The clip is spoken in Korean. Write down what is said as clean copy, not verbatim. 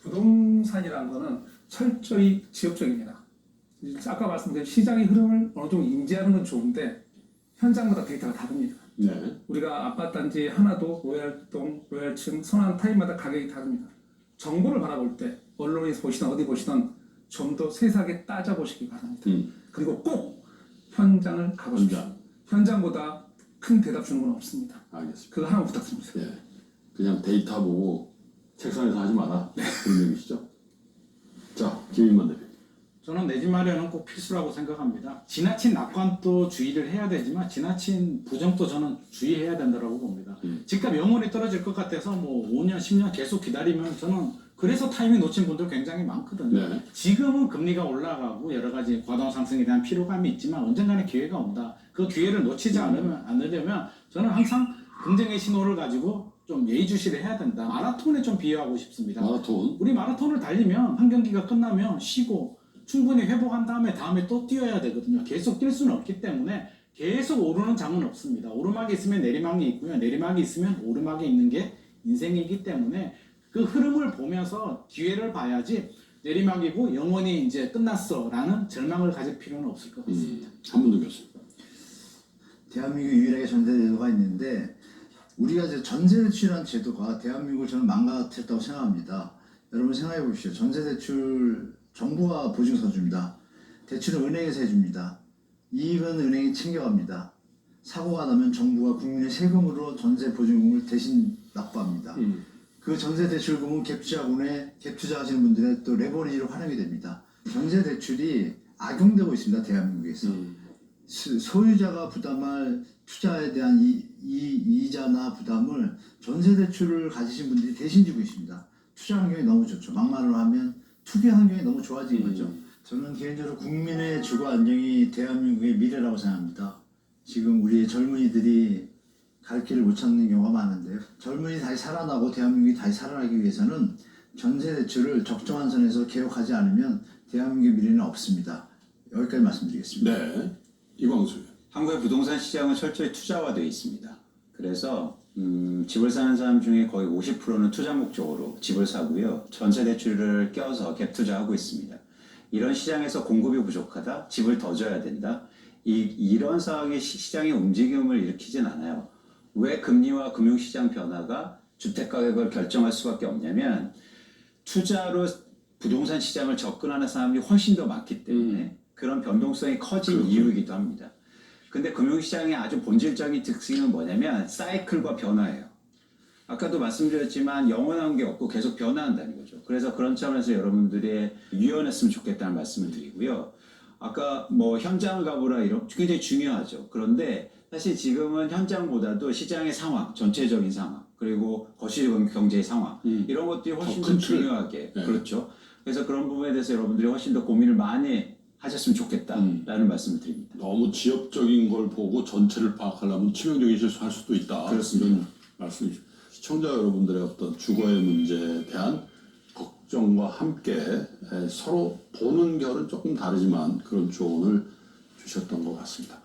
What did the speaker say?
부동산이라는 거는 철저히 지역적입니다. 아까 말씀드린 시장의 흐름을 어느 정도 인지하는 건 좋은데 현장마다 데이터가 다릅니다. 네. 우리가 아파트 단지 하나도 로얄동, 로얄층, 선한 타입마다 가격이 다릅니다. 정보를 바라볼 때 언론에서 보시든 어디 보시든 좀 더 세세하게 따져보시기 바랍니다. 그리고 꼭 현장을 가보십시오. 현장보다 큰 대답 주는 건 없습니다. 알겠습니다. 그거 하나 부탁드립니다. 예. 그냥 데이터 보고 책상에서 하지 마라. 그런 얘기시죠? 자, 김인만 대표. 저는 내 집 마련은 꼭 필수라고 생각합니다. 지나친 낙관도 주의를 해야 되지만 지나친 부정도 저는 주의해야 된다고 봅니다. 집값 영원히 떨어질 것 같아서 뭐 5년, 10년 계속 기다리면 저는 그래서 타이밍 놓친 분들 굉장히 많거든요. 네. 지금은 금리가 올라가고 여러 가지 과당 상승에 대한 피로감이 있지만 언젠가는 기회가 온다. 그 기회를 놓치지 않으려면 저는 항상 긍정의 신호를 가지고 좀 예의주시를 해야 된다. 마라톤에 좀 비유하고 싶습니다. 마라톤. 우리 마라톤을 달리면 한 경기가 끝나면 쉬고 충분히 회복한 다음에 또 뛰어야 되거든요. 계속 뛸 수는 없기 때문에 계속 오르는 장은 없습니다. 오르막이 있으면 내리막이 있고요. 내리막이 있으면 오르막이 있는 게 인생이기 때문에 그 흐름을 보면서 기회를 봐야지 내리막이고 영원히 이제 끝났어라는 절망을 가질 필요는 없을 것 같습니다. 한문도 교수. 대한민국 유일하게 전세제도가 있는데 우리가 이제 전세대출이라는 제도가 대한민국을 저는 망가뜨렸다고 생각합니다. 여러분 생각해 보십시오. 전세대출 정부가 보증서 줍니다. 대출은 은행에서 해줍니다. 이익은 은행이 챙겨갑니다. 사고가 나면 정부가 국민의 세금으로 전세 보증금을 대신 납부합니다. 그 전세 대출금은 갭 투자하시는 분들의 또 레버리지로 활용이 됩니다. 전세 대출이 악용되고 있습니다. 대한민국에서. 소유자가 부담할 투자에 대한 이자나 부담을 전세 대출을 가지신 분들이 대신 지고 있습니다. 투자 환경이 너무 좋죠. 막말로 하면 투기 환경이 너무 좋아진 거죠. 저는 개인적으로 국민의 주거 안정이 대한민국의 미래라고 생각합니다. 지금 우리 젊은이들이 갈 길을 못 찾는 경우가 많은데요. 젊은이 다시 살아나고 대한민국이 다시 살아나기 위해서는 전세 대출을 적정한 선에서 개혁하지 않으면 대한민국의 미래는 없습니다. 여기까지 말씀드리겠습니다. 네. 이광수. 한국의 부동산 시장은 철저히 투자화되어 있습니다. 그래서 집을 사는 사람 중에 거의 50%는 투자 목적으로 집을 사고요. 전세 대출을 껴서 갭 투자하고 있습니다. 이런 시장에서 공급이 부족하다, 집을 더 줘야 된다. 이런 상황이 시장의 움직임을 일으키진 않아요. 왜 금리와 금융시장 변화가 주택가격을 결정할 수밖에 없냐면 투자로 부동산 시장을 접근하는 사람이 훨씬 더 많기 때문에 그런 변동성이 커진 이유이기도 합니다. 근데 금융시장의 아주 본질적인 특징은 뭐냐면 사이클과 변화예요. 아까도 말씀드렸지만 영원한 게 없고 계속 변화한다는 거죠. 그래서 그런 차원에서 여러분들이 유연했으면 좋겠다는 말씀을 드리고요. 아까 뭐 현장을 가보라 이런 굉장히 중요하죠. 그런데 사실 지금은 현장보다도 시장의 상황, 전체적인 상황, 그리고 거시적 경제의 상황 이런 것들이 훨씬 더 중요하게 그렇죠. 그래서 그런 부분에 대해서 여러분들이 훨씬 더 고민을 많이 하셨으면 좋겠다라는 말씀을 드립니다. 너무 지역적인 걸 보고 전체를 파악하려면 치명적인 실수할 수도 있다. 그렇습니다. 이런 말씀이죠. 시청자 여러분들의 어떤 주거의 문제에 대한 걱정과 함께 서로 보는 결은 조금 다르지만 그런 조언을 주셨던 것 같습니다.